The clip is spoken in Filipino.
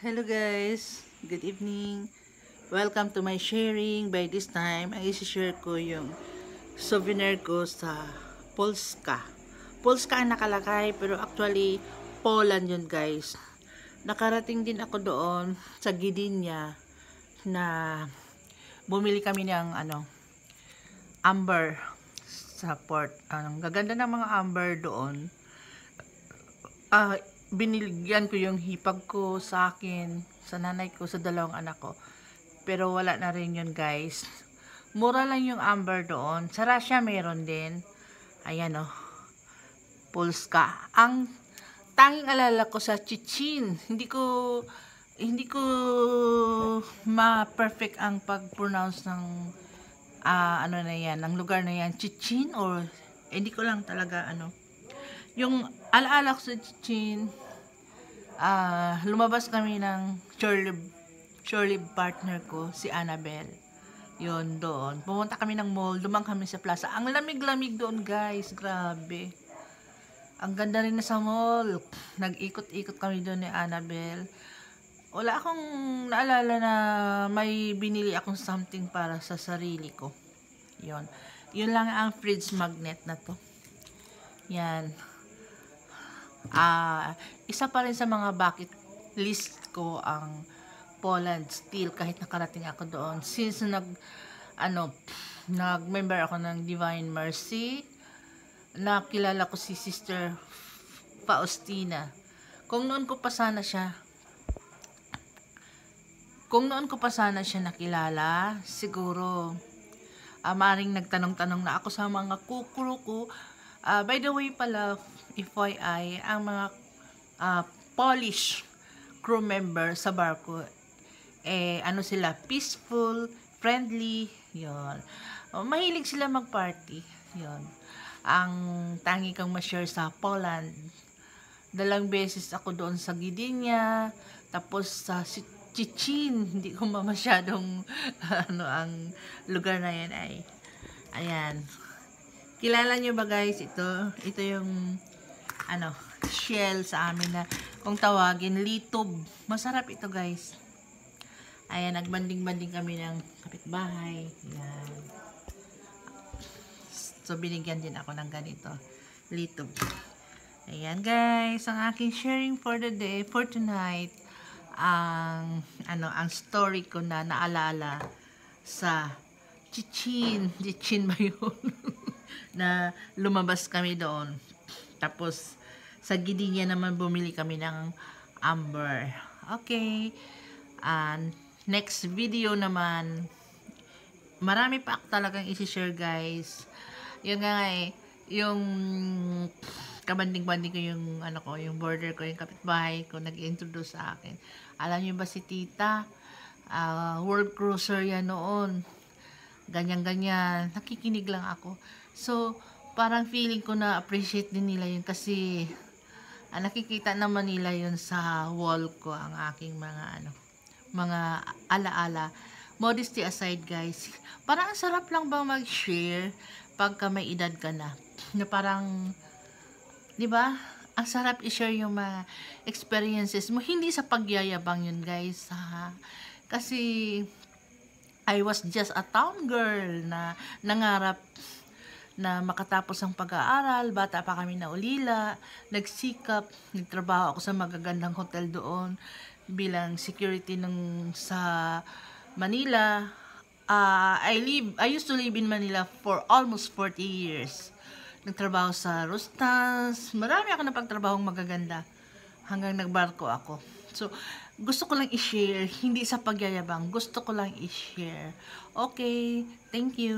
Hello guys, good evening. Welcome to my sharing. By this time, ang isi-share ko yung souvenir ko sa Polska. Polska ang nakalakay pero actually Poland yun guys. Nakarating din ako doon sa Gdynia na bumili kami ng amber sa port. Ang gaganda ng mga amber doon. Biniligyan ko yung hipag ko sa akin, sa nanay ko, sa dalawang anak ko. Pero wala na rin yun guys. Mura lang yung amber doon. Sa Russia meron din. Ayan Polska. Ang tanging alala ko sa Chichin. Hindi ko ma-perfect ang pag-pronounce ng ng lugar na yan. Chichin or hindi ko lang talaga yung alaala ko sa Chichin. Lumabas kami ng shore partner ko, si Annabelle. Yun, doon. Pumunta kami ng mall, dumang kami sa plaza. Ang lamig-lamig doon, guys. Grabe. Ang ganda rin na sa mall. Nag-ikot-ikot kami doon ni Annabelle. Wala akong naalala na may binili akong something para sa sarili ko. Yun. Yun lang ang fridge magnet na to. Yan. Isa pa rin sa mga bucket list ko ang Poland still kahit nakarating ako doon since nag-member ako ng Divine Mercy. Nakilala ko si Sister Faustina. Kung noon ko pa sana siya nakilala, siguro maring nagtanong-tanong na ako sa mga kukuro ko. By the way pala, FYI, ang mga Polish crew member sa barko, sila, peaceful, friendly, yon. Mahilig sila mag-party, yon. Ang tangi kang ma-share sa Poland. Dalang beses ako doon sa Gdynia, tapos sa Chichin, hindi ko masyadong ang lugar na yan ay. Ayan. Kilala nyo ba guys, ito yung shell sa amin na kung tawagin litob. Masarap ito guys. Ayan, nagbanding-banding kami ng kapitbahay. Ayan. So binigyan din ako ng ganito, litob. Ayan guys, ang aking sharing for the day, for tonight, ang story ko na naalala sa Chichin ba yun? Na lumabas kami doon. Tapos sa Gdynia naman bumili kami ng amber. Okay. Next video naman, marami pa talagang isi-share guys. Yun nga yung kabanding-banding ko yung border ko, yung kapitbahay ko nag-introduce sa akin. Alam niyo ba si Tita? World cruiser yan noon. Ganyan-ganyan. Nakikinig lang ako. So, parang feeling ko na appreciate din nila yun kasi nakikita naman nila yun sa wall ko, ang aking mga alaala. Modesty aside guys, parang ang sarap lang bang mag-share pagka may edad ka na. Na parang, di ba? Ang sarap i-share yung mga experiences mo. Hindi sa pagyayabang yun guys. Kasi I was just a town girl na nangarap na makatapos ang pag-aaral. Bata pa kami na ulila, nagsikap, nagtrabaho ako sa magagandang hotel doon bilang security sa Manila. I used to live in Manila for almost 40 years. Nagtrabaho sa Rostans. Marami ako napagtrabahong magaganda hanggang nagbarko ako. So, gusto ko lang i-share, hindi sa pagyayabang. Gusto ko lang i-share. Okay, thank you.